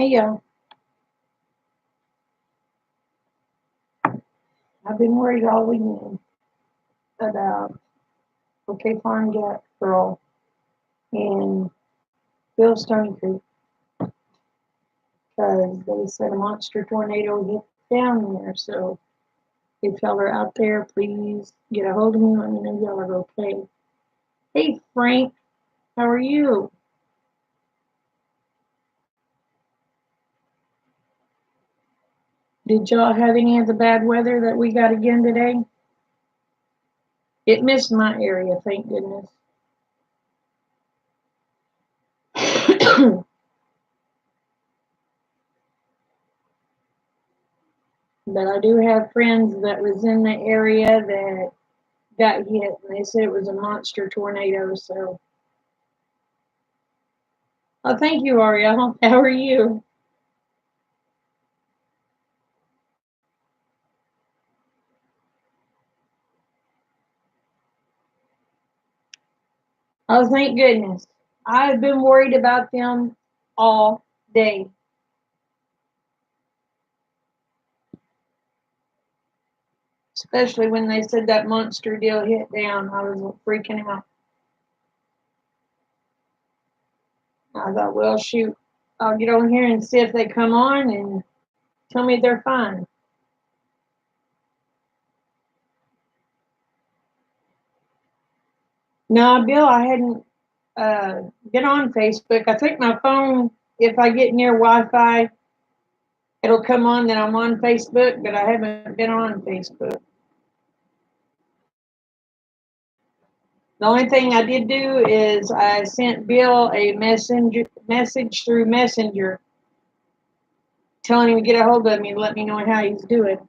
Hey y'all, I've been worried all weekend about OKFARMGIRL and Bill STONEYCREEK because they said a monster tornado hit down there. So if y'all are out there, please get a hold of me. Let me know y'all are okay. Hey Frank, how are you? Did y'all have any of the bad weather that we got again today? It missed my area, thank goodness. But I do have friends that was in the area that got hit, and they said it was a monster tornado. So, oh, thank you, Ariel. How are you? Oh, thank goodness. I've been worried about them all day, especially when they said that monster deal hit down. I was freaking out. I thought, well, shoot, I'll get on here and see if they come on and tell me they're fine. No, Bill, I hadn't been on Facebook. I think my phone, if I get near Wi-Fi, it'll come on that I'm on Facebook, but I haven't been on Facebook. The only thing I did do is I sent Bill a message through Messenger telling him to get a hold of me and let me know how he's doing.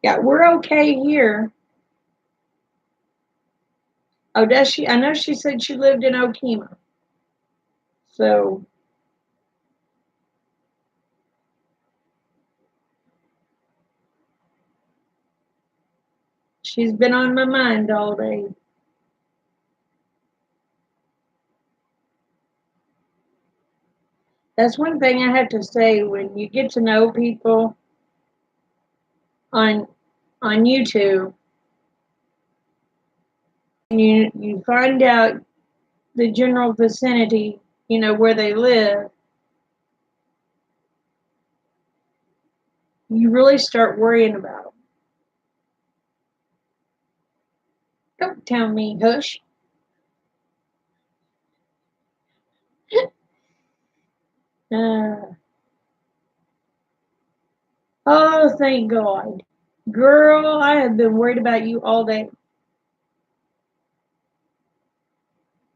Yeah, we're okay here. Oh, does she? I know she said she lived in Okima. So she's been on my mind all day. That's one thing I have to say when you get to know people on YouTube and you find out the general vicinity, where they live, you really start worrying about them. Don't tell me, hush. Uh, oh, thank God. Girl, I have been worried about you all day.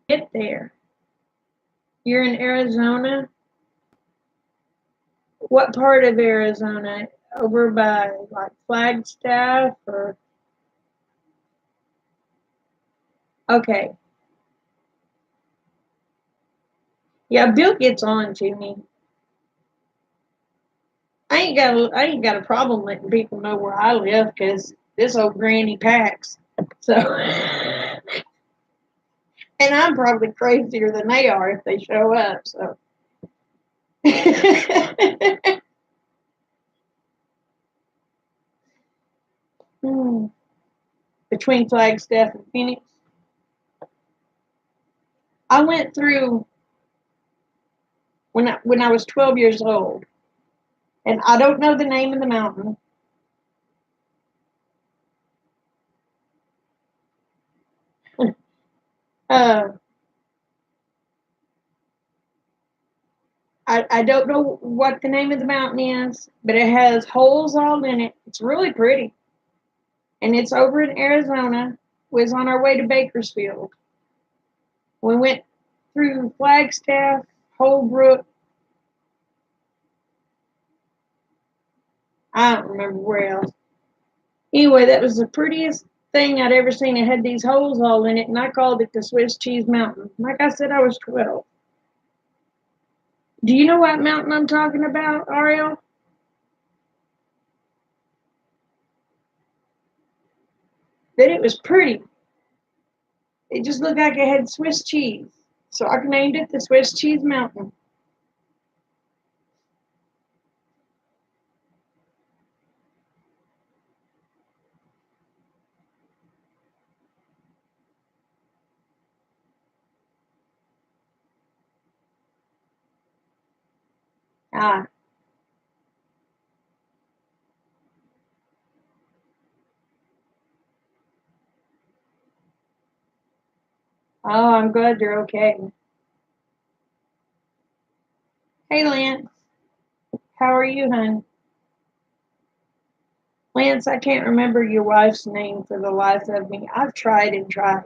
Get there. You're in Arizona? What part of Arizona? Over by like Flagstaff or okay. Yeah, Bill gets on to me. I ain't got a problem letting people know where I live because this old granny packs. So and I'm probably crazier than they are if they show up. So hmm. Between Flagstaff and Phoenix, I went through when I was 12 years old, and I don't know the name of the mountain. uh, I don't know what the name of the mountain is, but it has holes all in it. It's really pretty, and it's over in Arizona. Was on our way to Bakersfield. We went through Flagstaff, Holbrook. I don't remember where else. Anyway, that was the prettiest thing I'd ever seen. It had these holes all in it, and I called it the Swiss Cheese Mountain. Like I said, I was 12. Do you know what mountain I'm talking about, Ariel? That it was pretty. It just looked like it had Swiss cheese. So I named it the Swiss Cheese Mountain. Ah. Oh, I'm glad you're okay. Hey, Lance. How are you, hon? Lance, I can't remember your wife's name for the life of me. I've tried and tried.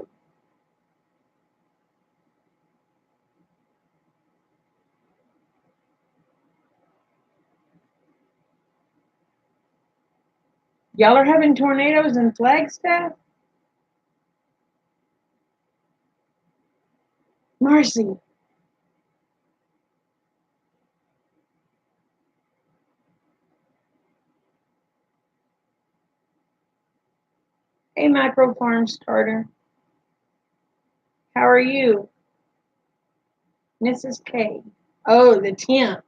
Y'all are having tornadoes in Flagstaff? Marcy. Hey, micro farm starter. How are you? Mrs. K. Oh, the 10th.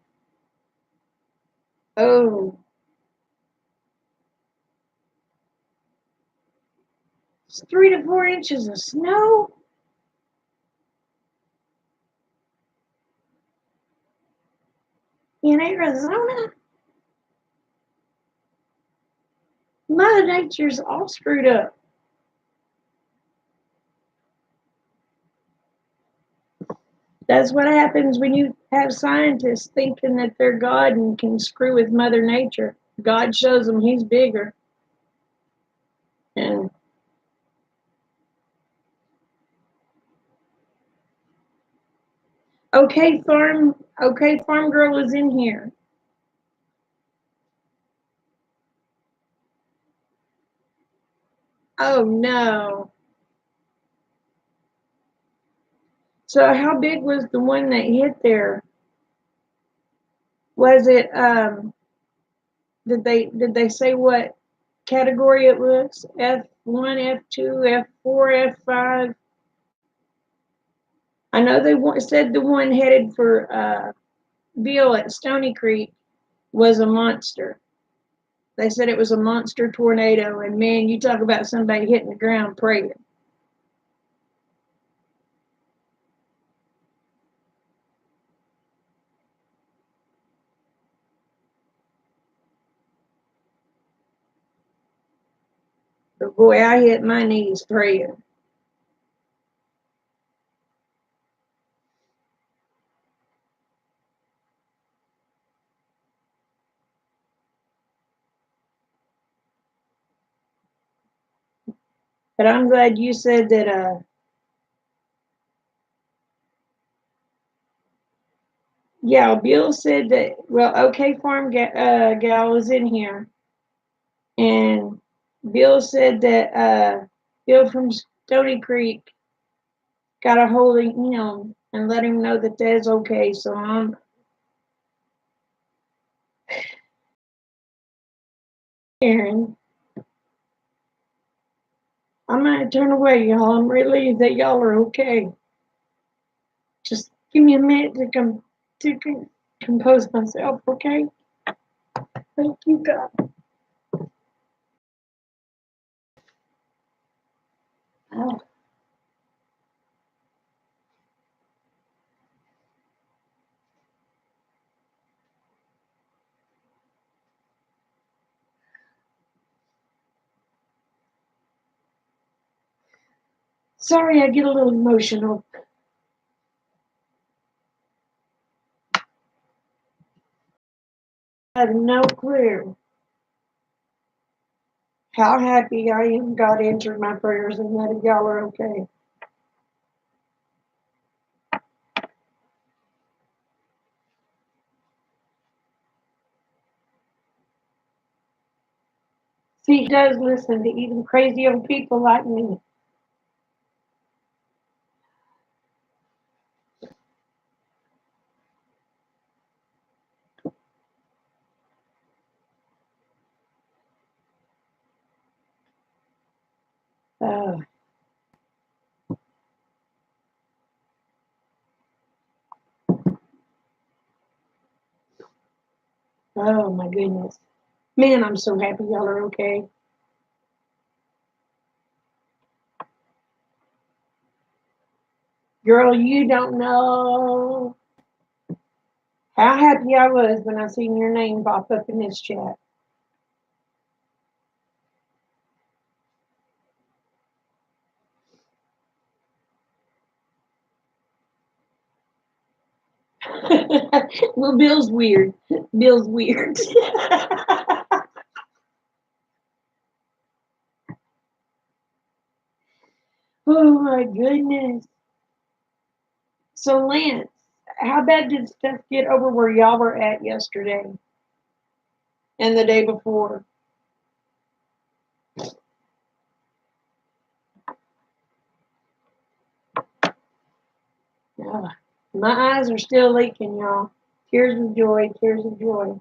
Oh, it's 3 to 4 inches of snow in Arizona. Mother Nature's all screwed up. That's what happens when you have scientists thinking that they're God and can screw with Mother Nature. God shows them he's bigger. And okay, farm girl is in here. Oh no. So how big was the one that hit there? Was it did they say what category it was? F1, F2, F4, F5? I know they said the one headed for Bill at Stony Creek was a monster. They said it was a monster tornado, and man, you talk about somebody hitting the ground praying. But boy, I hit my knees praying. But I'm glad you said that. Yeah, Bill said that. Well, OK Farm Gal was in here, and Bill said that Bill from Stony Creek got a hold of him and let him know that that's okay. So I'm Aaron. I'm gonna turn away, y'all. I'm relieved that y'all are okay. Just give me a minute to compose myself, okay? Thank you, God. Oh, sorry, I get a little emotional. I have no clue how happy I am God answered my prayers and that y'all are okay. See, he does listen to even crazy old people like me. Oh, oh my goodness. Man, I'm so happy y'all are okay. Girl, you don't know. How happy I was when I seen your name pop up in this chat. Well, Bill's weird. Bill's weird. Oh my goodness. So Lance, how bad did stuff get over where y'all were at yesterday and the day before? Ah, my eyes are still leaking, y'all. Tears of joy, tears of joy.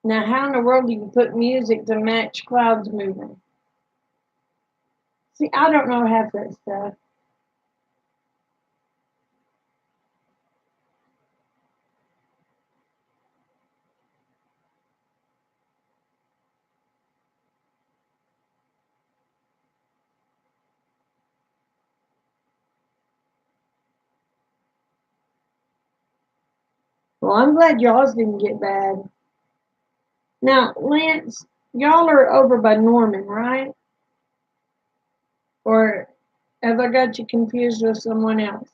Now, how in the world do you put music to match clouds moving? See, I don't know half that stuff. Well, I'm glad y'all's didn't get bad. Now, Lance, y'all are over by Norman, right? Or have I got you confused with someone else?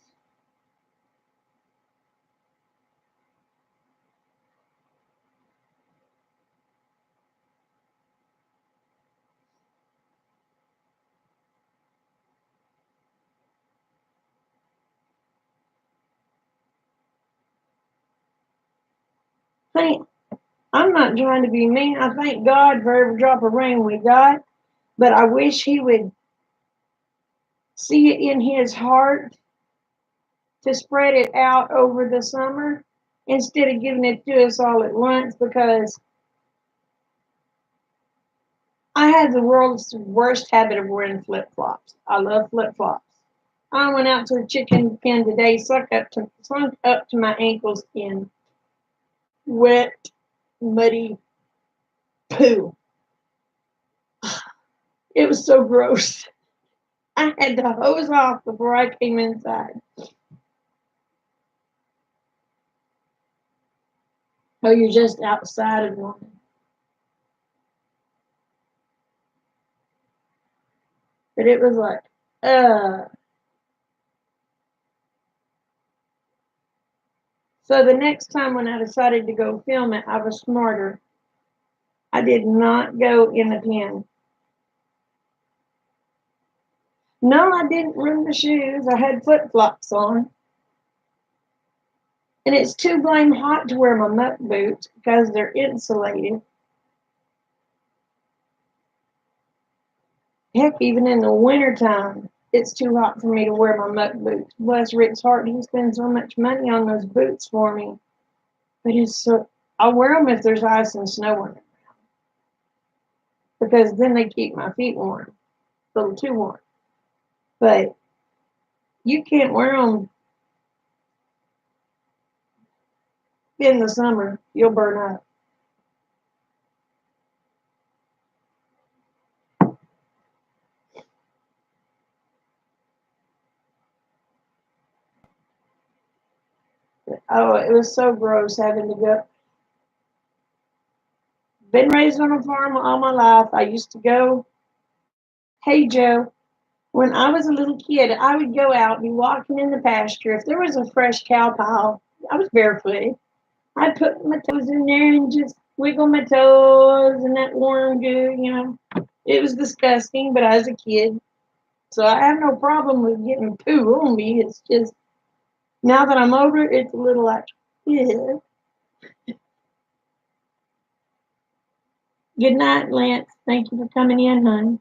Hey, I'm not trying to be mean. I thank God for every drop of rain we got, but I wish He would see it in His heart to spread it out over the summer instead of giving it to us all at once, because I have the world's worst habit of wearing flip flops. I love flip flops. I went out to the chicken pen today, sunk up to my ankles in wet, muddy poo. It was so gross. I had to hose off before I came inside. Oh, you're just outside of one. But it was like, uh. So the next time when I decided to go film it, I was smarter. I did not go in the pen. No, I didn't ruin the shoes. I had flip flops on. And it's too blame hot to wear my muck boots because they're insulated. Heck, even in the wintertime, it's too hot for me to wear my muck boots. Bless Rick's heart, he spends so much money on those boots for me. But it's so, I wear them if there's ice and snow on them, because then they keep my feet warm, a little too warm. But you can't wear them in the summer, you'll burn up. Oh, it was so gross having to go. Been raised on a farm all my life. I used to go, hey Joe, when I was a little kid, I would go out, be walking in the pasture. If there was a fresh cow pile, I was barefooted. I'd put my toes in there and just wiggle my toes and that warm goo. It was disgusting, but I was a kid. So I have no problem with getting poo on me. It's just, now that I'm older, it's a little like, yeah. Good night, Lance. Thank you for coming in, hon.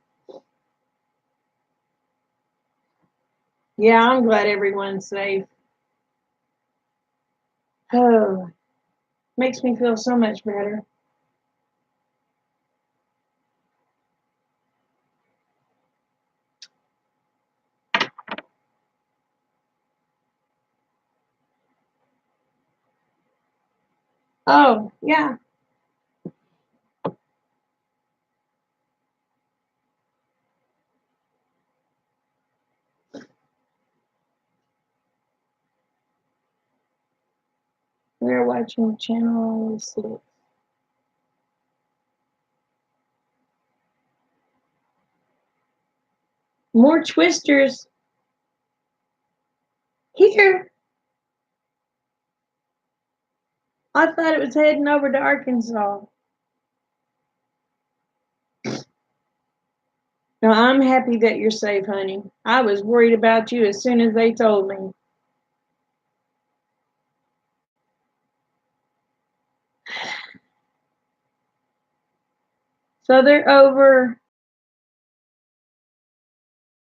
Yeah, I'm glad everyone's safe. Oh, makes me feel so much better. Oh, yeah. We're watching Channel 6. More twisters. Here. I thought it was heading over to Arkansas. No, I'm happy that you're safe, honey. I was worried about you as soon as they told me. So they're over,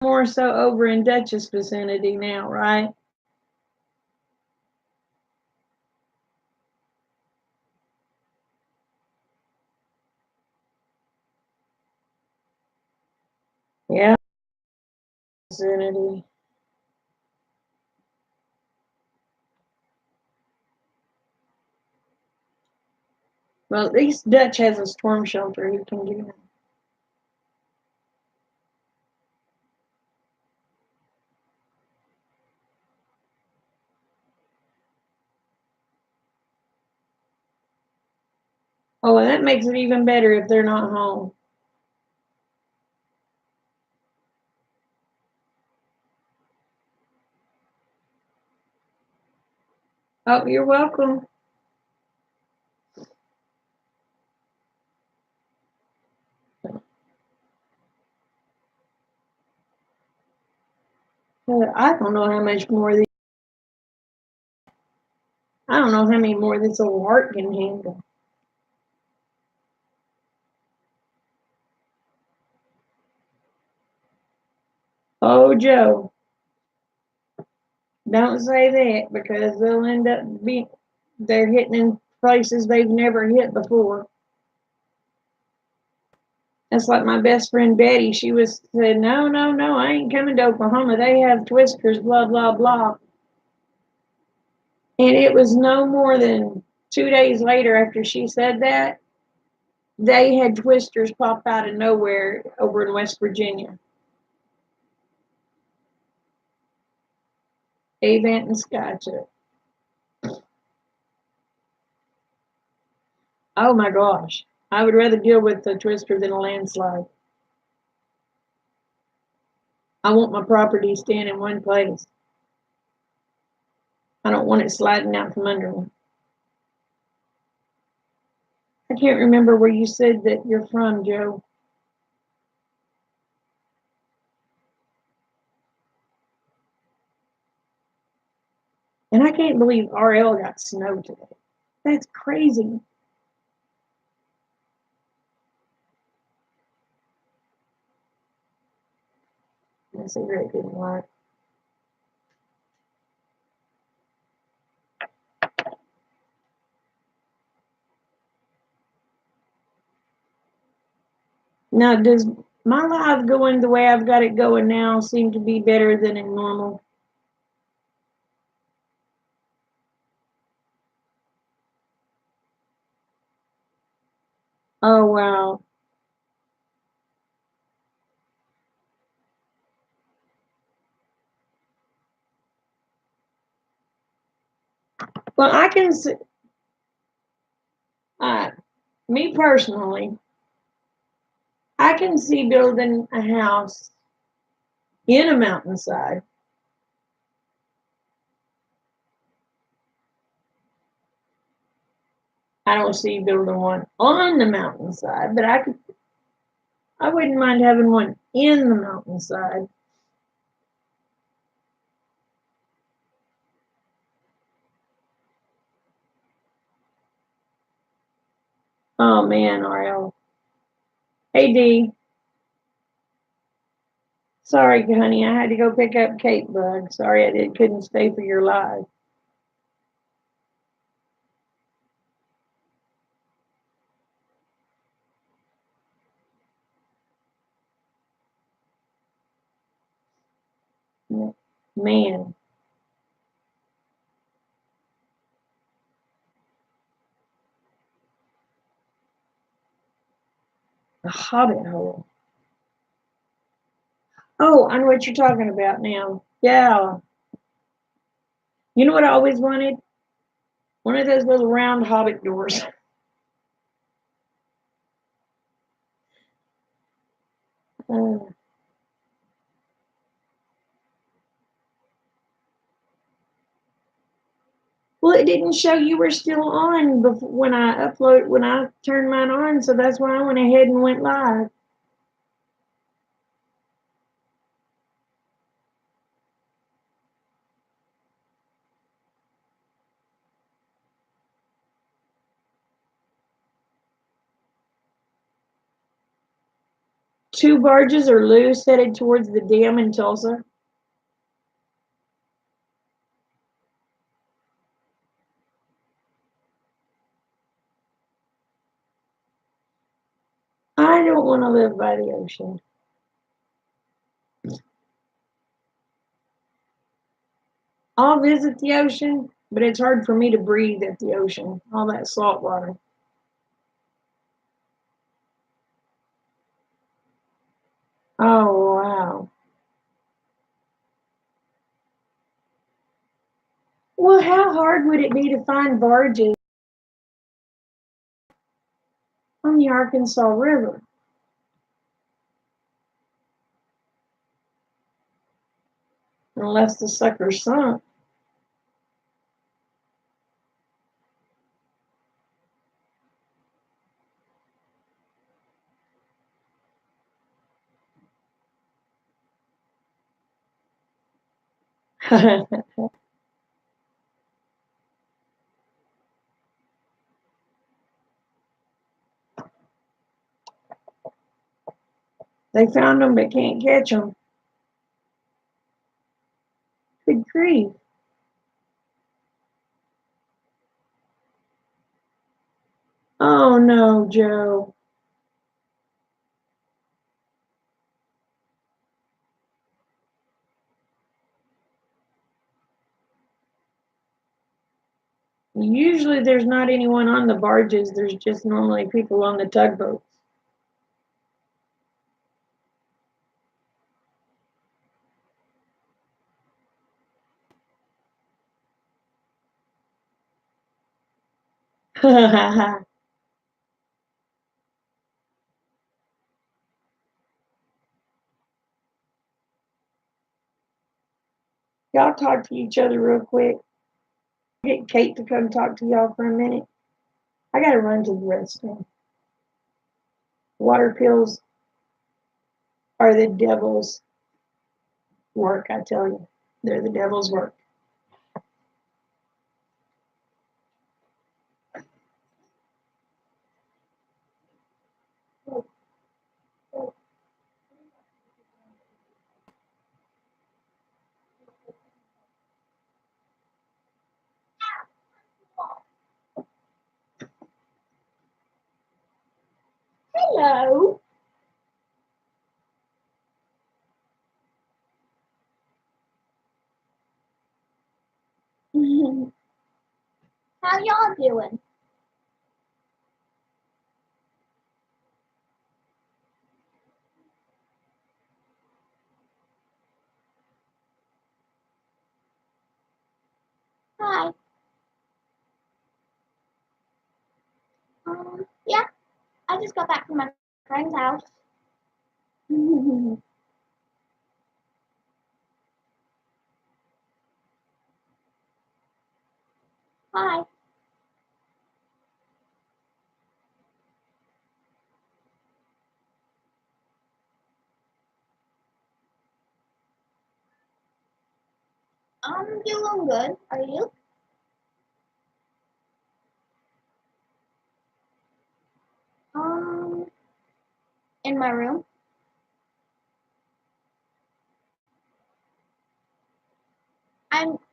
more so over in Dutch's vicinity now, right? Yeah, vicinity. Well, at least Dutch has a storm shelter he can get in. Oh, and that makes it even better if they're not home. Oh, you're welcome. I don't know how much more these, I don't know how many more this old heart can handle. Oh, Joe, don't say that because they'll end up being, they're hitting in places they've never hit before. That's like my best friend Betty. She was said, no, no, no, I ain't coming to Oklahoma. They have twisters, blah, blah, blah. And it was no more than 2 days later after she said that, they had twisters pop out of nowhere over in West Virginia. Avant and Skytook. Oh my gosh. I would rather deal with a twister than a landslide. I want my property staying in one place. I don't want it sliding out from under me. I can't remember where you said that you're from, Joe. And I can't believe RL got snow today. That's crazy. My cigarette didn't work. Now, does my life going the way I've got it going now seem to be better than in normal? Oh, wow. Well, I can see, uh, me personally, I can see building a house in a mountainside. I don't see building one on the mountainside, but I wouldn't mind having one in the mountainside. Oh man, RL. Hey D, sorry, honey, I had to go pick up Kate Bug. Sorry, couldn't stay for your live. Man, A hobbit hole. Oh, I know what you're talking about now. Yeah. You know what I always wanted? One of those little round hobbit doors. Uh, well, it didn't show you were still on before when I turned mine on, so that's why I went ahead and went live. Two barges are loose headed towards the dam in Tulsa. I don't want to live by the ocean. I'll visit the ocean, but it's hard for me to breathe at the ocean, all that salt water. Oh, wow. Well, how hard would it be to find barges on the Arkansas River? Unless the sucker sunk. They found them but can't catch them. Good grief. Oh no, Joe. Usually there's not anyone on the barges, there's just normally people on the tugboats. Y'all talk to each other real quick. Get Kate to come talk to y'all for a minute. I gotta run to the restroom. Water pills are the devil's work, I tell you. They're the devil's work. Hello. How y'all doing? Hi. Yeah, I just got back from my friend's house. Hi. I'm doing good. Are you? Um, in my room.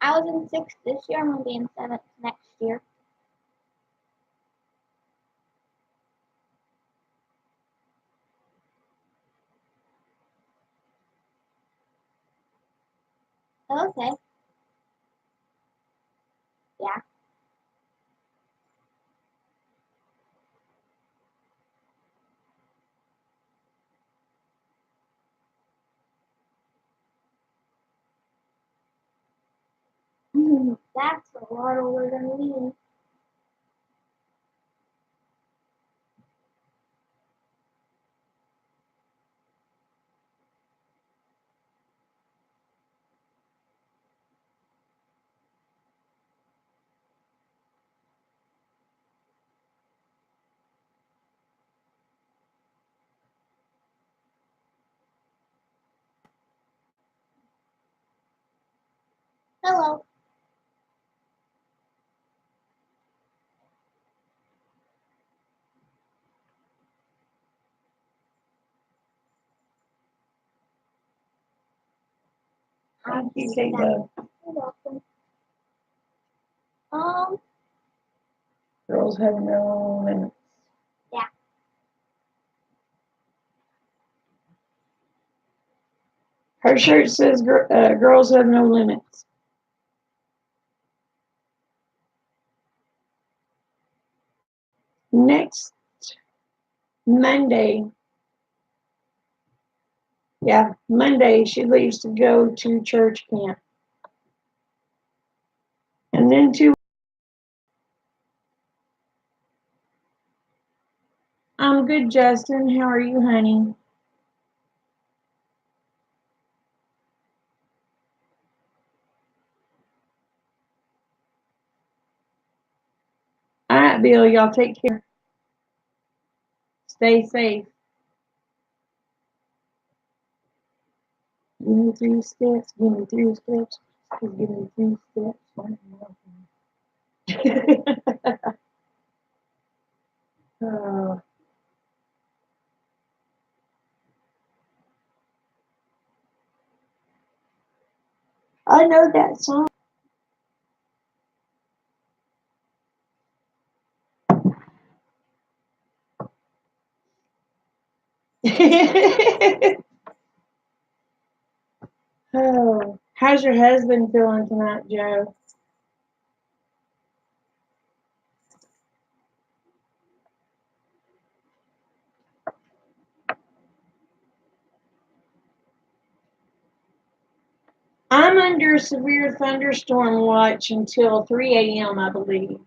I was in sixth this year. I'm gonna be in seventh next year. Okay. Yeah. That's a lot older than me. Hello. How do you say the You're welcome. Um, girls have no limits? yeah. Her shirt says girls have no limits. Next Monday, yeah, Monday she leaves to go to church camp. And then I'm good, Justin. How are you, honey? All right, Bill, y'all take care. Stay safe. Give me 3 steps. Give me 3 steps. Give me 3 steps. Oh, I know that song. Oh, how's your husband feeling tonight, Joe? I'm under severe thunderstorm watch until 3 a.m., I believe.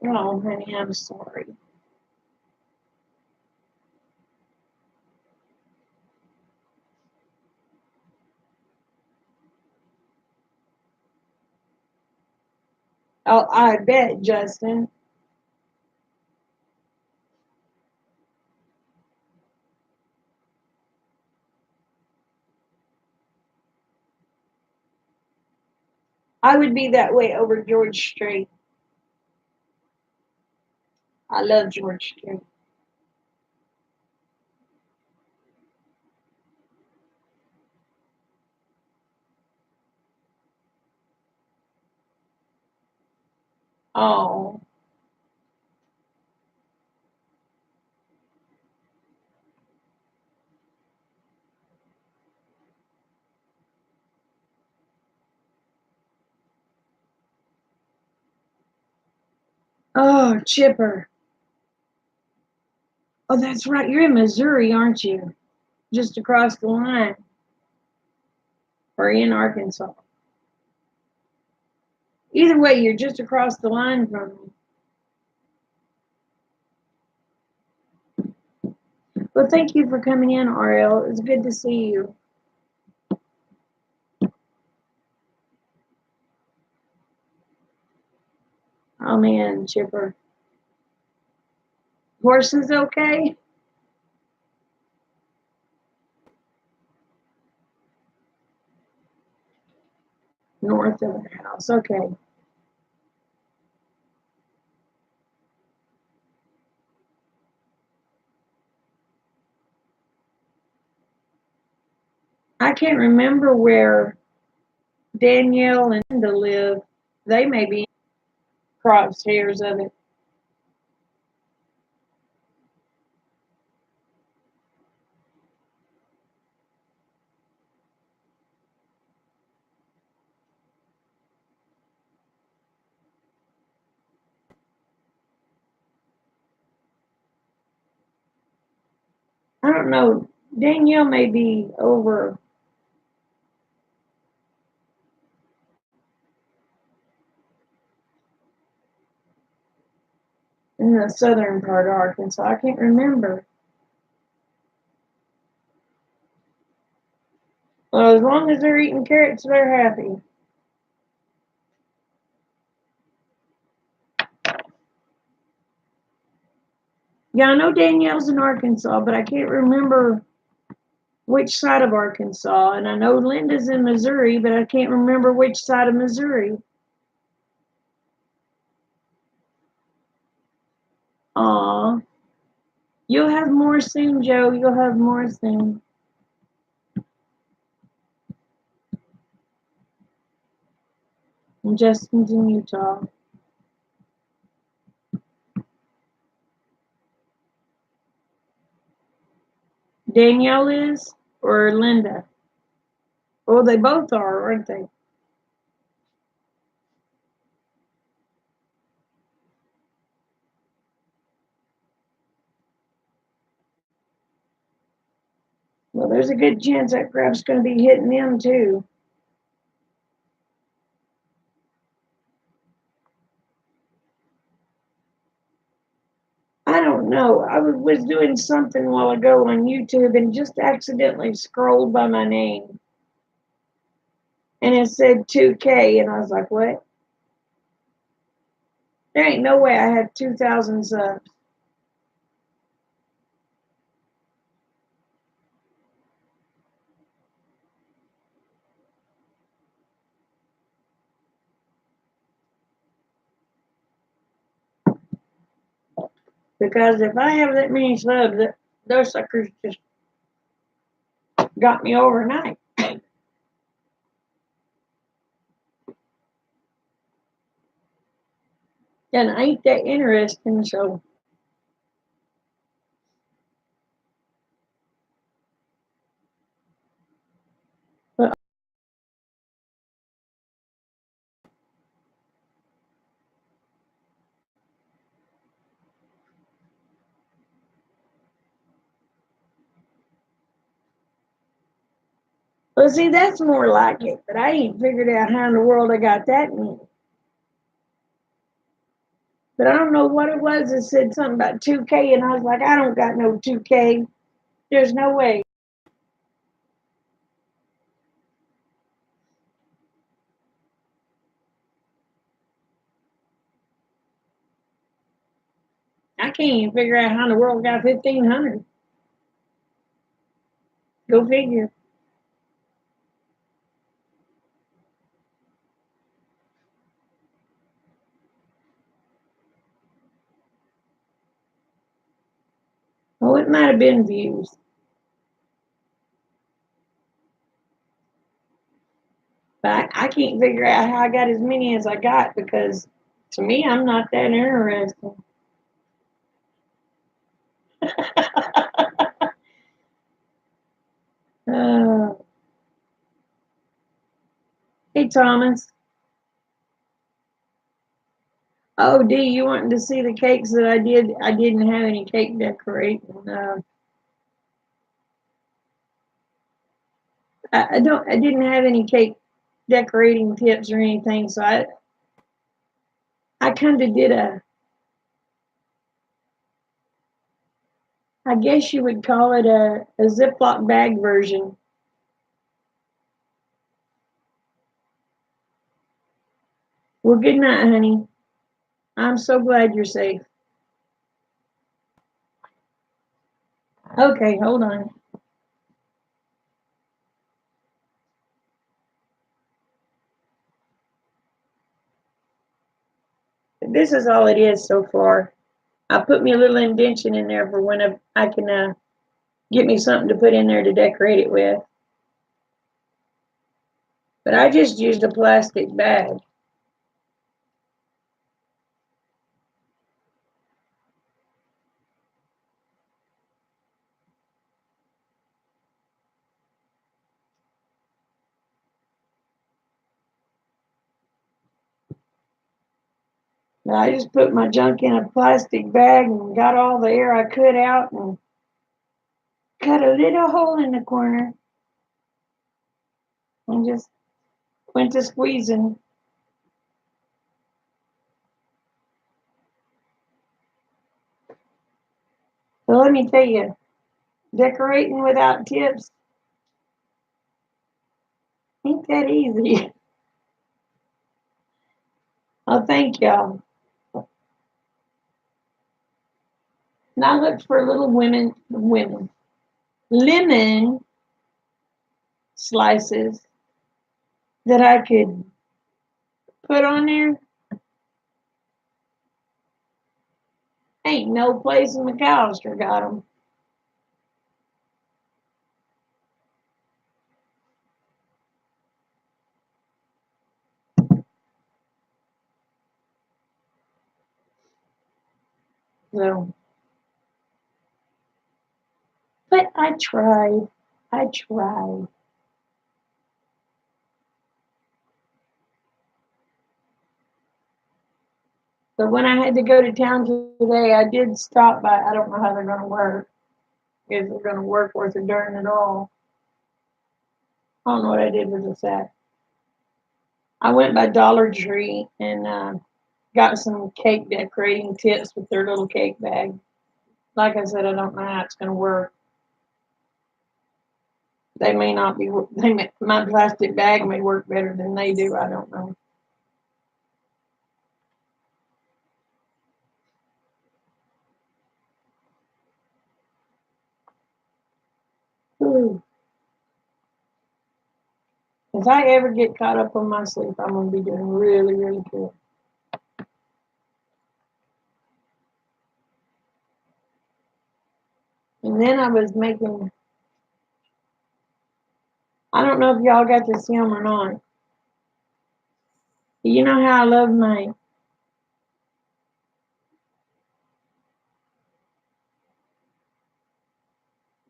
Oh, honey, I'm sorry. Oh, I bet, Justin. I would be that way over George Strait. I love George Strait. Oh, oh, Chipper. Oh, that's right. You're in Missouri, aren't you? Just across the line. Or in Arkansas. Either way, you're just across the line from me. Well, thank you for coming in, Ariel. It's good to see you. Oh man, Chipper. Horses okay? North of the house. Okay. I can't remember where Danielle and Linda live. They may be crosshairs of it. I don't know. Danielle may be over in the southern part of Arkansas. I can't remember. Well, as long as they're eating carrots, they're happy. Yeah, I know Danielle's in Arkansas, but I can't remember which side of Arkansas. And I know Linda's in Missouri, but I can't remember which side of Missouri. Aw. You'll have more soon, Joe. You'll have more soon. And Justin's in Utah. Danielle is? Or Linda? Well, they both are, aren't they? Well, there's a good chance that crap's going to be hitting them, too. I don't know. I was doing something a while ago on YouTube and just accidentally scrolled by my name. And it said 2K, and I was like, what? There ain't no way I have 2,000 subs. Because if I have that many subs, those suckers just got me overnight. And I ain't that interesting, so. Well, see, that's more like it, but I ain't figured out how in the world I got that many. But I don't know what it was. It said something about 2K, and I was like, I don't got no 2K. There's no way. I can't even figure out how in the world I got 1,500. Go figure. Oh, it might have been views. But I can't figure out how I got as many as I got because to me, I'm not that interesting. uh, hey, Thomas. Oh, D, you wanting to see the cakes that I did? I didn't have any cake decorating. I didn't have any cake decorating tips or anything. So I kind of did I guess you would call it a Ziploc bag version. Well, good night, honey. I'm so glad you're safe. Okay, hold on. This is all it is so far. I put me a little indention in there for when I can get me something to put in there to decorate it with. But I just used a plastic bag. I just put my junk in a plastic bag and got all the air I could out and cut a little hole in the corner and just went to squeezing. So let me tell you, decorating without tips ain't that easy. Oh, thank y'all. And I looked for little lemon slices that I could put on there. Ain't no place in McAllister got them. So, but I tried. I tried. So when I had to go to town today, I did stop by. I don't know how they're going to work. If they're going to work worth a darn at all. I don't know what I did with the sack. I went by Dollar Tree and got some cake decorating tips with their little cake bag. Like I said, I don't know how it's going to work. They may not be. My plastic bag may work better than they do. I don't know. Ooh. If I ever get caught up on my sleep, I'm going to be doing really, really good. And then I was making. I don't know if y'all got to see them or not. You know how I love my.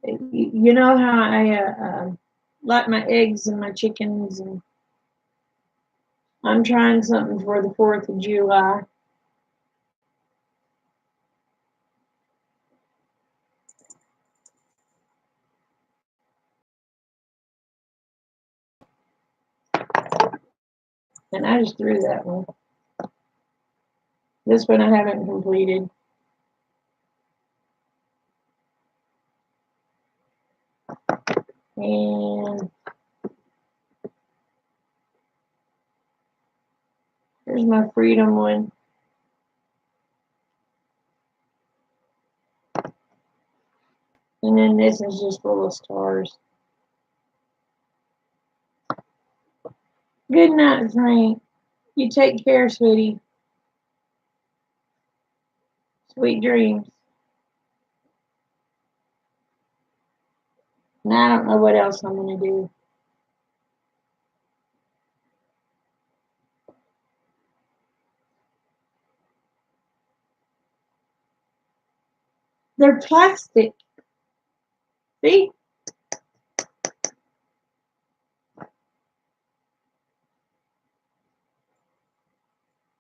You know how I like my eggs and my chickens, and I'm trying something for the 4th of July. And I just threw that one. This one I haven't completed. And here's my freedom one. And then this is just full of stars. Good night, Frank. You take care, sweetie. Sweet dreams. Now I don't know what else I'm going to do. They're plastic. See?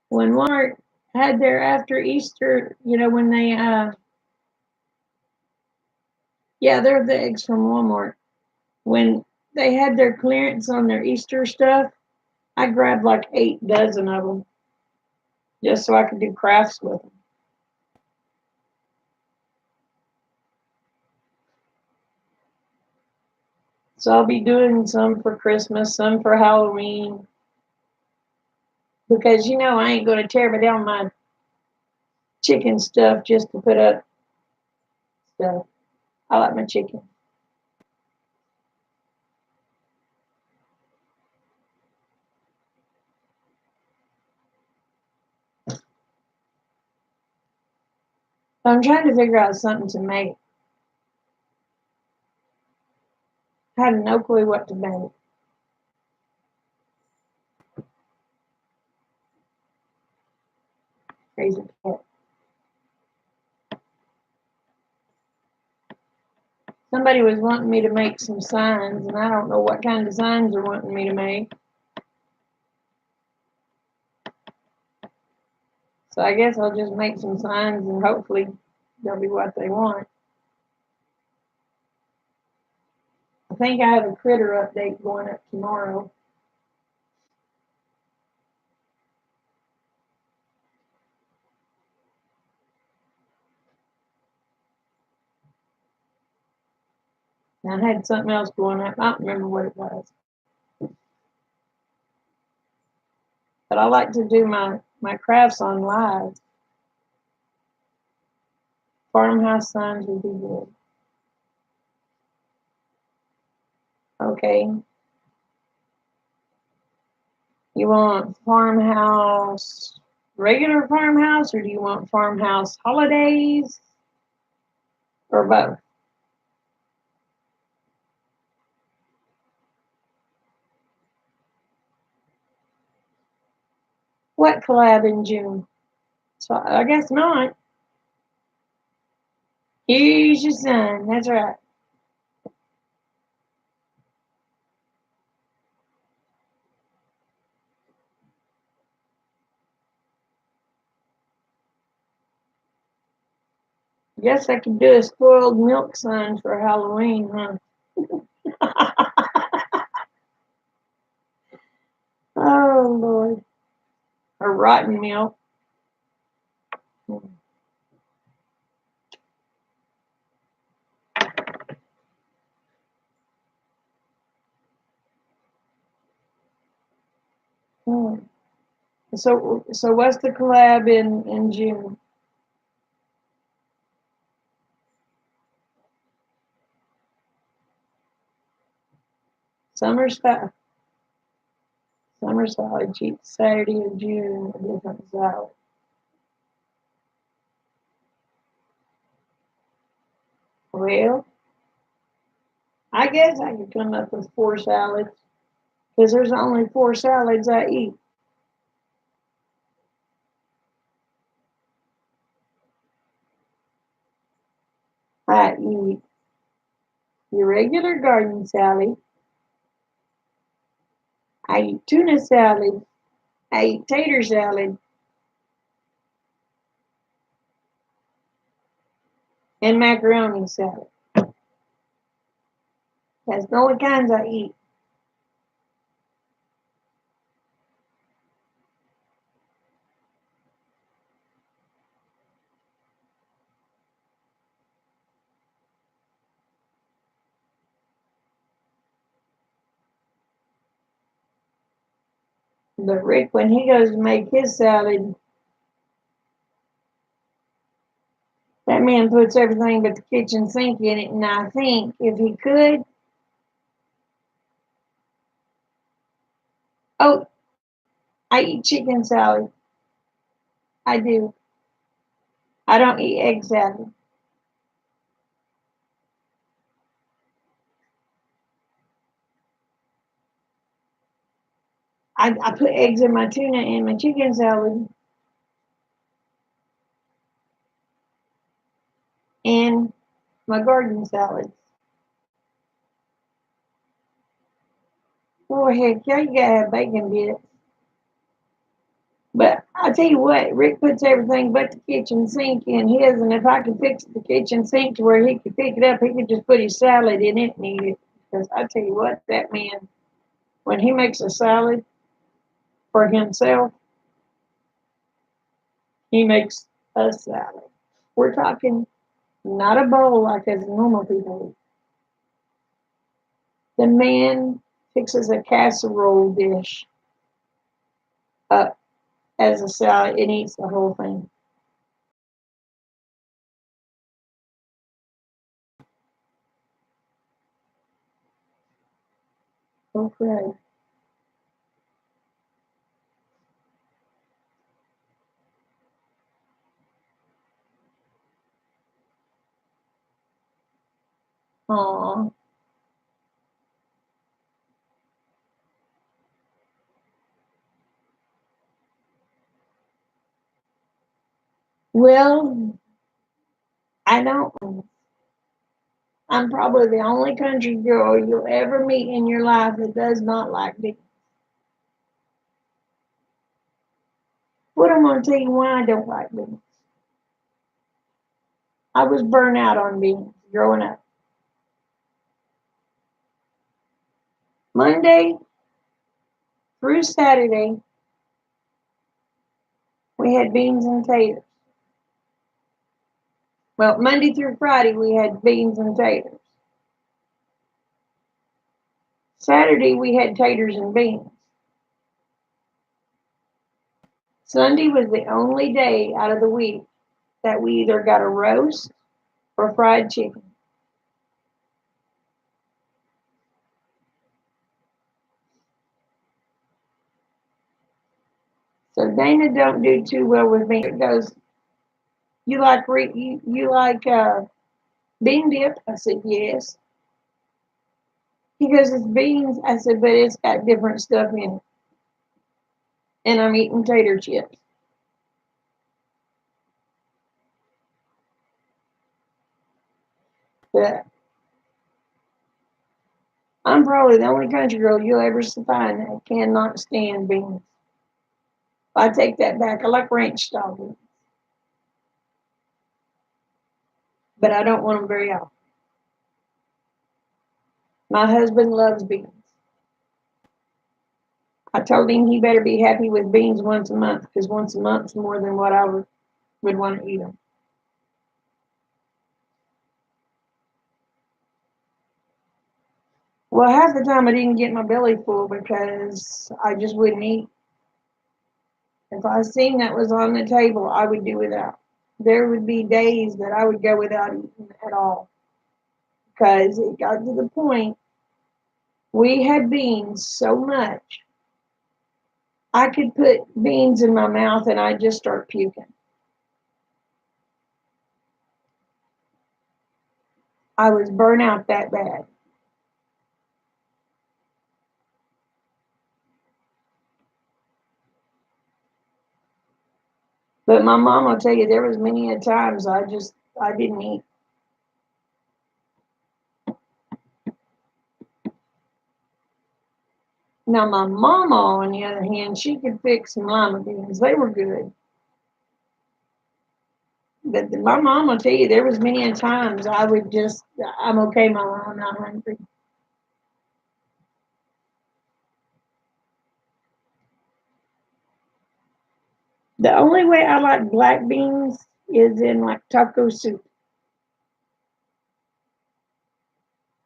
When Walmart had their after Easter, when they, yeah, they're the eggs from Walmart. When they had their clearance on their Easter stuff, I grabbed like 8 dozen of them just so I could do crafts with them. So I'll be doing some for Christmas, some for Halloween. Because I ain't going to tear down my chicken stuff just to put up stuff. I like my chicken. So I'm trying to figure out something to make. I have no clue what to make. Crazy cat. Somebody was wanting me to make some signs, and I don't know what kind of signs they're wanting me to make. So I guess I'll just make some signs, and hopefully they'll be what they want. think I have a critter update going up tomorrow. I had something else going up. I don't remember what it was. But I like to do my crafts on live. Farmhouse signs would be good. Okay. You want farmhouse, regular farmhouse, or do you want farmhouse holidays? Or both? What collab in June? So I guess not. Here's your son. That's right. Guess I could do a spoiled milk son for Halloween, huh? Oh, Lord. Or rotten milk. Hmm. So what's the collab in June? Summer style. Summer salad, each Saturday of June, a different salad. Well, I guess I could come up with 4 salads because there's only 4 salads I eat. I eat your regular garden salad. I eat tuna salad. I eat tater salad and macaroni salad. That's the only kinds I eat. But Rick, when he goes to make his salad, that man puts everything but the kitchen sink in it. And I think if he could, oh, I eat chicken salad. I do. I don't eat egg salad. I put eggs in my tuna and my chicken salad and my garden salad. Oh, heck, yeah, you gotta have bacon bits. But I tell you what, Rick puts everything but the kitchen sink in his, and if I could fix the kitchen sink to where he could pick it up, he could just put his salad in it and eat it. Because I tell you what, that man, when he makes a salad for himself, he makes a salad. We're talking not a bowl like as normal people eat. The man fixes a casserole dish up as a salad and eats the whole thing. Okay. Aw. Well, I don't. I'm probably the only country girl you'll ever meet in your life that does not like beans. But I'm going to tell you why I don't like beans. I was burnt out on beans growing up. Monday through Saturday, we had beans and taters. Well, Monday through Friday, we had beans and taters. Saturday, we had taters and beans. Sunday was the only day out of the week that we either got a roast or fried chicken. So Dana don't do too well with beans. It goes, you like bean dip? I said yes. He goes, it's beans. I said, but it's got different stuff in it. And I'm eating tater chips. But I'm probably the only country girl you'll ever find that cannot stand beans. I take that back. I like ranch style beans. But I don't want them very often. My husband loves beans. I told him he better be happy with beans once a month, because once a month's more than what I would want to eat them. Well, half the time I didn't get my belly full because I just wouldn't eat. If I seen that was on the table, I would do without. There would be days that I would go without eating at all because it got to the point we had beans so much I could put beans in my mouth and I'd just start puking. I was burnt out that bad. But my mom will tell you there was many a times I didn't eat. Now my mama, on the other hand, she could fix some lima beans. They were good. But my mom will tell you there was many a times I would just, I'm okay, Mama, I'm not hungry. The only way I like black beans is in like taco soup.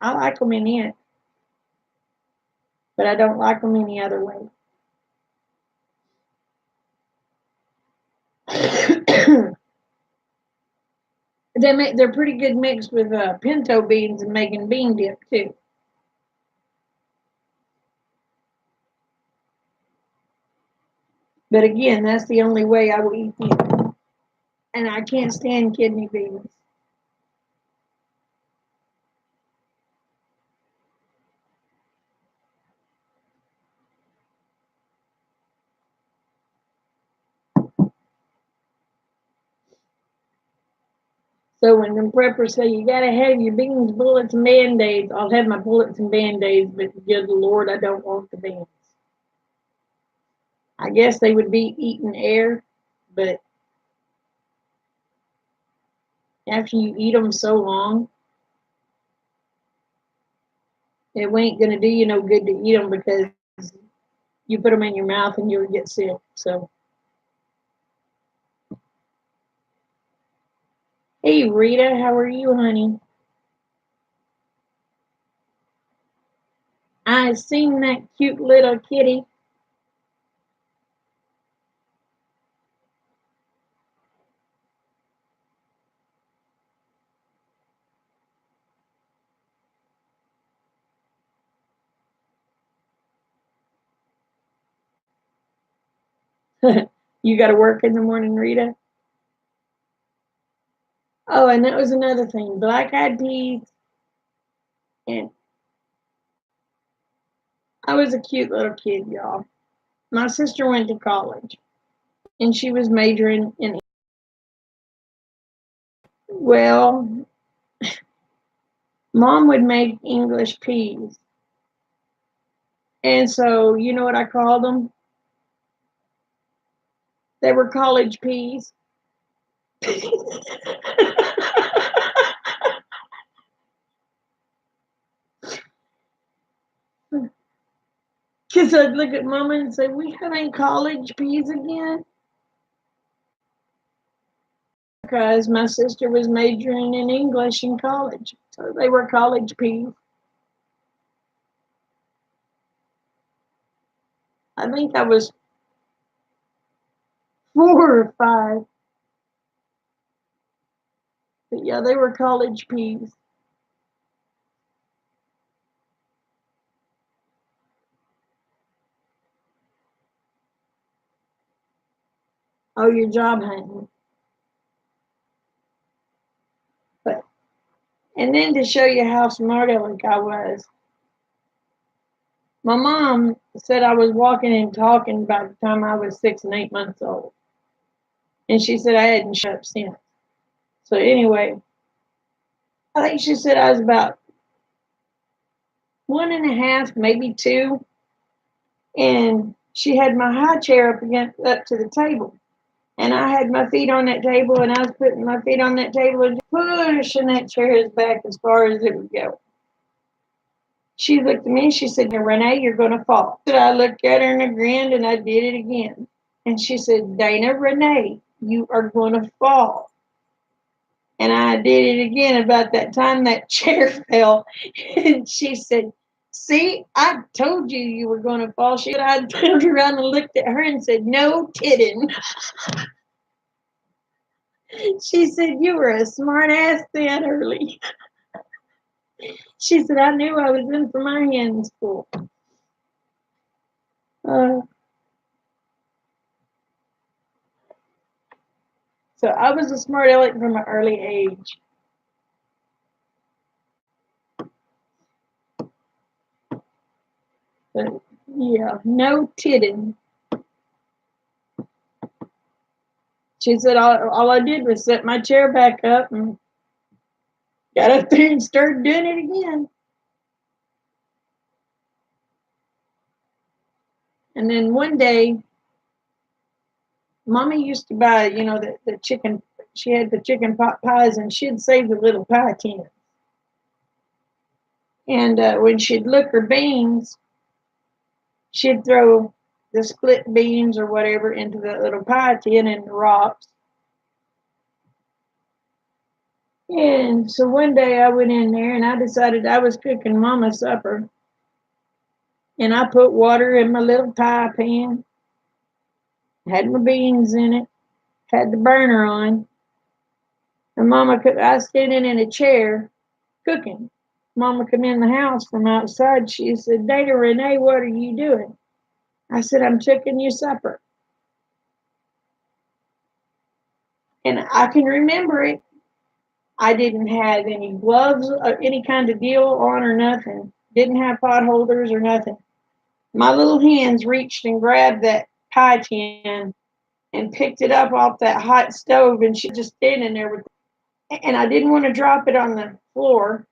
I like them in it, but I don't like them any other way. They're pretty good mixed with pinto beans and making bean dip too. But again, that's the only way I will eat them. And I can't stand kidney beans. So when them preppers say you gotta have your beans, bullets, and band-aids, I'll have my bullets and band-aids, but good Lord, I don't want the beans. I guess they would be eating air, but after you eat them so long, it ain't gonna do you no good to eat them because you put them in your mouth and you'll get sick. So, hey Rita, how are you, honey? I seen that cute little kitty. You got to work in the morning, Rita? Oh, and that was another thing. Black-eyed peas. And I was a cute little kid, y'all. My sister went to college, and she was majoring in. Well, Mom would make English peas. And so, you know what I called them? They were college peas. Because I'd look at Mama and say, "We having college peas again?" Because my sister was majoring in English in college, so they were college peas. I think I was 4 or 5, but yeah, they were college peas. Oh, you're job hunting. But and then to show you how smart aleck I was, my mom said I was walking and talking by the time I was 6 and 8 months old, and she said I hadn't shut up since. So anyway, I think she said I was about 1 and a half, maybe 2, and she had my high chair up to the table. And I had my feet on that table, and I was putting my feet on that table and pushing that chair back as far as it would go. She looked at me and she said, "Now, Renee, you're going to fall." So I looked at her and I grinned, and I did it again. And she said, "Dana, Renee, you are going to fall." And I did it again. About that time, that chair fell. And she said, "See, I told you you were going to fall." She said, I turned around and looked at her and said, "No kidding." She said, "You were a smart ass then early." She said, "I knew I was in for my hands full." Uh, so I was a smart aleck from an early age. But yeah, no kidding. She said, all I did was set my chair back up and got up there and started doing it again. And then one day, Mommy used to buy, the chicken. She had the chicken pot pies, and she'd save the little pie tins. And when she'd look her beans, she'd throw the split beans or whatever into the little pie tin and the rocks. And so one day I went in there and I decided I was cooking Mama's supper. And I put water in my little pie pan, had my beans in it, had the burner on. And I was standing in a chair cooking. Mama come in the house from outside. She said, "Dana, Renee, what are you doing?" I said, "I'm cooking you supper." And I can remember it. I didn't have any gloves or any kind of deal on or nothing. Didn't have pot holders or nothing. My little hands reached and grabbed that pie tin and picked it up off that hot stove, and she was just standing there with it. And I didn't want to drop it on the floor.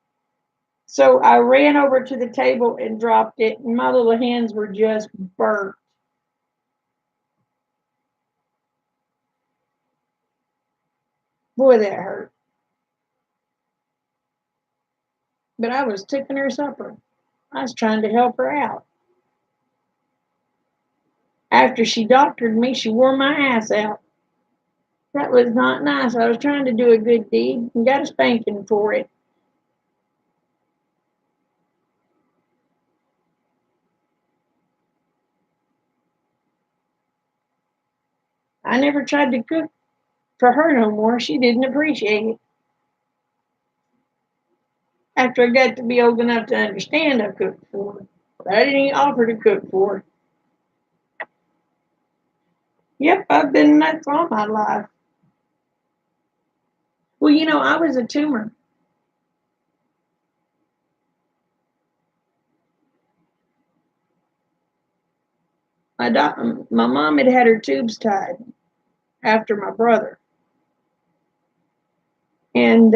So I ran over to the table and dropped it, and my little hands were just burnt. Boy, that hurt. But I was cooking her supper. I was trying to help her out. After she doctored me, she wore my ass out. That was not nice. I was trying to do a good deed and got a spanking for it. I never tried to cook for her no more. She didn't appreciate it. After I got to be old enough to understand, I cooked for her. But I didn't even offer to cook for her. Yep, I've been nuts all my life. Well, I was a tumor. My mom had had her tubes tied after my brother. And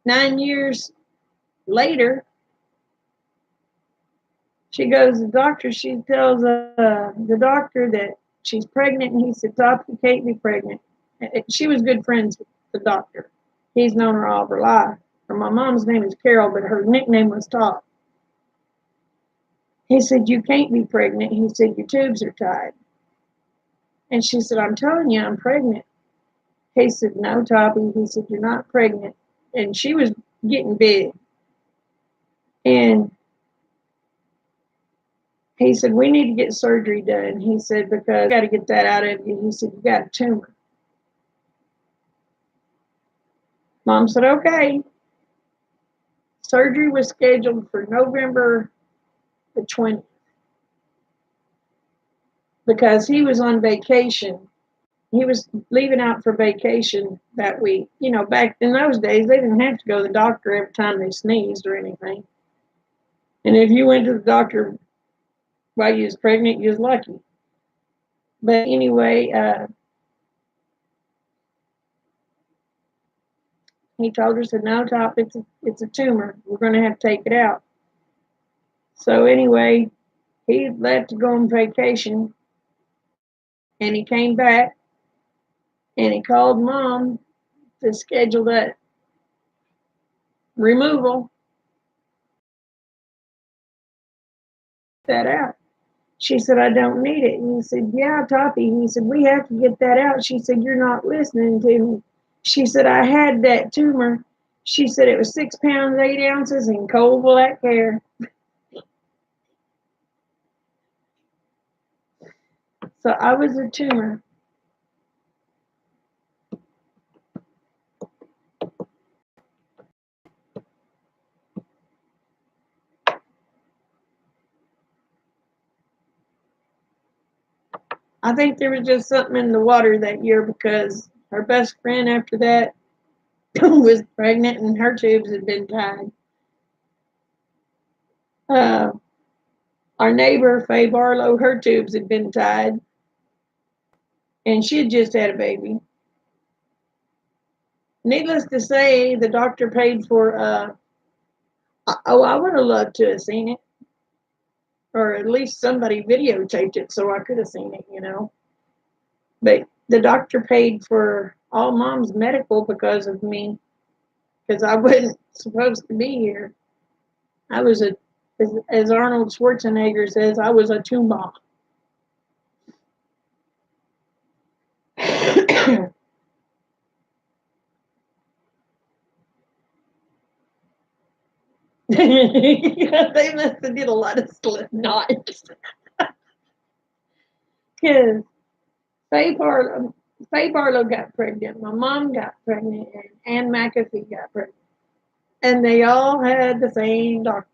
9 years later, she goes to the doctor. She tells the doctor that she's pregnant, and he said, "Top, you can't be pregnant." She was good friends with the doctor. He's known her all of her life. My mom's name is Carol, but her nickname was Top. He said, "You can't be pregnant." He said, "Your tubes are tied." And she said, "I'm telling you, I'm pregnant." He said, "No, Toppy." He said, "You're not pregnant." And she was getting big. And he said, "We need to get surgery done." He said, "Because we got to get that out of you." He said, "You got a tumor." Mom said, "Okay." Surgery was scheduled for November the 20th because he was on vacation. He was leaving out for vacation that week. You know, back in those days, they didn't have to go to the doctor every time they sneezed or anything. And if you went to the doctor while you was pregnant, you was lucky. But anyway, he told her, said, "No, Top, it's a tumor. We're going to have to take it out." So anyway, he left to go on vacation, and he came back, and he called Mom to schedule that removal, that out. She said, "I don't need it." And he said, "Yeah, Toppy." He said, "We have to get that out." She said, "You're not listening to me." She said, "I had that tumor." She said, "It was 6 pounds, 8 ounces in coal black hair." So I was a tumor. I think there was just something in the water that year because her best friend after that was pregnant and her tubes had been tied. Uh, our neighbor, Faye Barlow, her tubes had been tied, and she had just had a baby. Needless to say, the doctor paid for, oh, I would have loved to have seen it, or at least somebody videotaped it so I could have seen it, you know. But the doctor paid for all Mom's medical because of me, because I wasn't supposed to be here. I was as Arnold Schwarzenegger says, I was a tumor. Yeah, they must have did a lot of slip knots. Because Faye Barlow got pregnant, my mom got pregnant, and Ann McAfee got pregnant. And they all had the same doctor.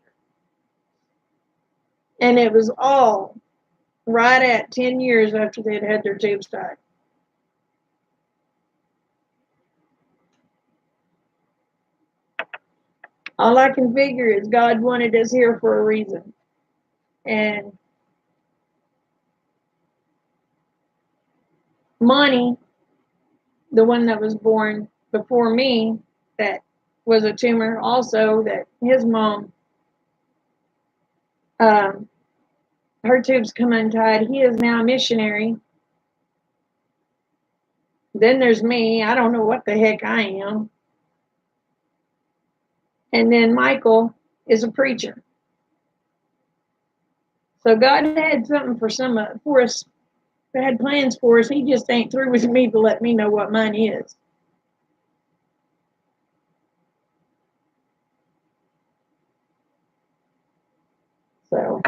And it was all right at 10 years after they'd had their tubes tied. All I can figure is God wanted us here for a reason. And Monty, the one that was born before me, that was a tumor also, that his mom, um, her tubes come untied. He is now a missionary. Then there's me. I don't know what the heck I am. And then Michael is a preacher. So God had something for us. Had plans for us. He just ain't through with me to let me know what mine is. So,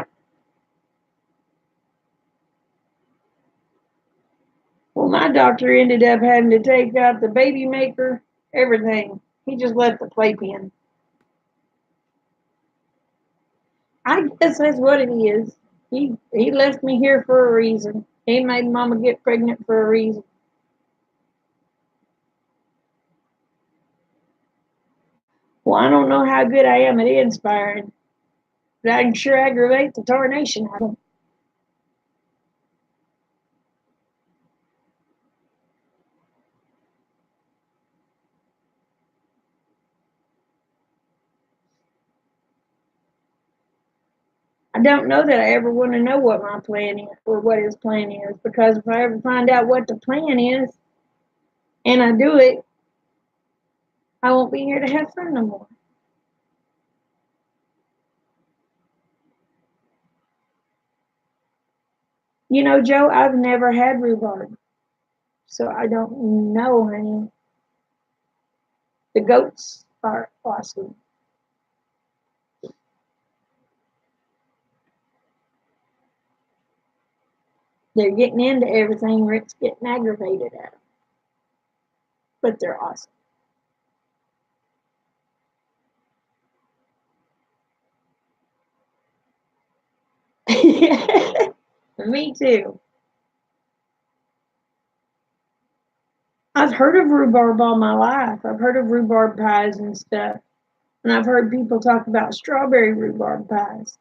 well, my doctor ended up having to take out the baby maker, everything. He just left the playpen. I guess that's what it is. He left me here for a reason. He made Mama get pregnant for a reason. Well, I don't know how good I am at inspiring, but I can sure aggravate the tarnation out of them. I don't know that I ever want to know what my plan is or what his plan is, because if I ever find out what the plan is and I do it, I won't be here to have fun no more. You know, Joe, I've never had rhubarb, so I don't know, honey. The goats are awesome. They're getting into everything Rick's getting aggravated at, but they're awesome. Me too. I've heard of rhubarb all my life. I've heard of rhubarb pies and stuff. And I've heard people talk about strawberry rhubarb pies.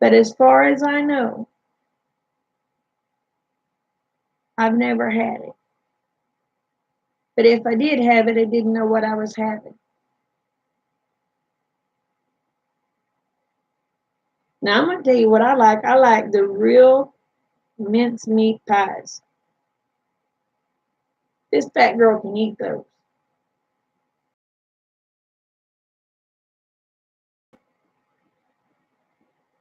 But as far as I know, I've never had it. But if I did have it, I didn't know what I was having. Now I'm gonna tell you what I like. I like the real mincemeat pies. This fat girl can eat those.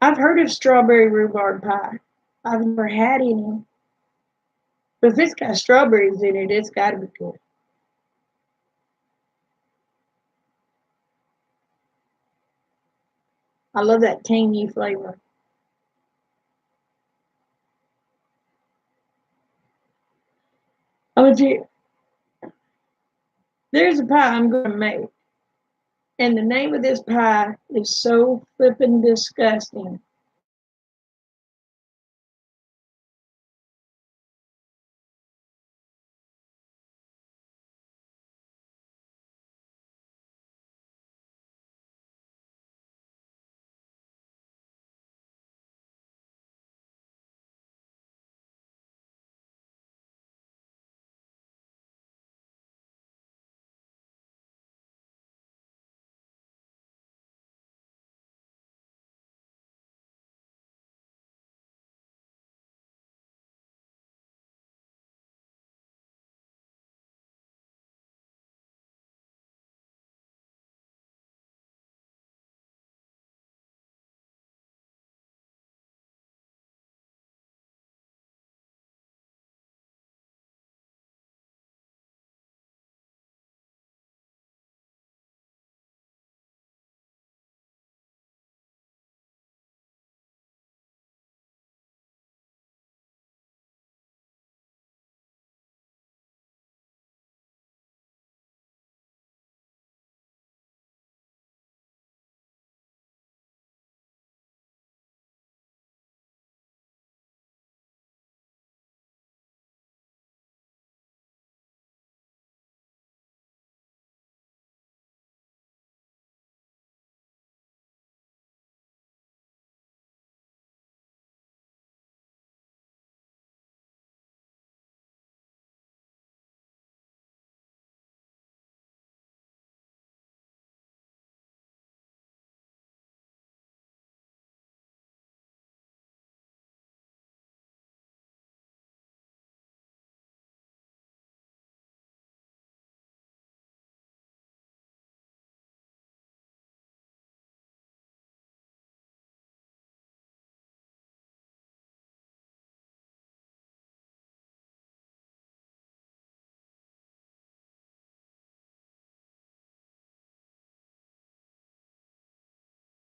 I've heard of strawberry rhubarb pie. I've never had any. But if it's got strawberries in it, it's gotta be good. I love that tangy flavor. I'm gonna tell you, there's a pie I'm gonna make. And the name of this pie is so flippin' disgusting.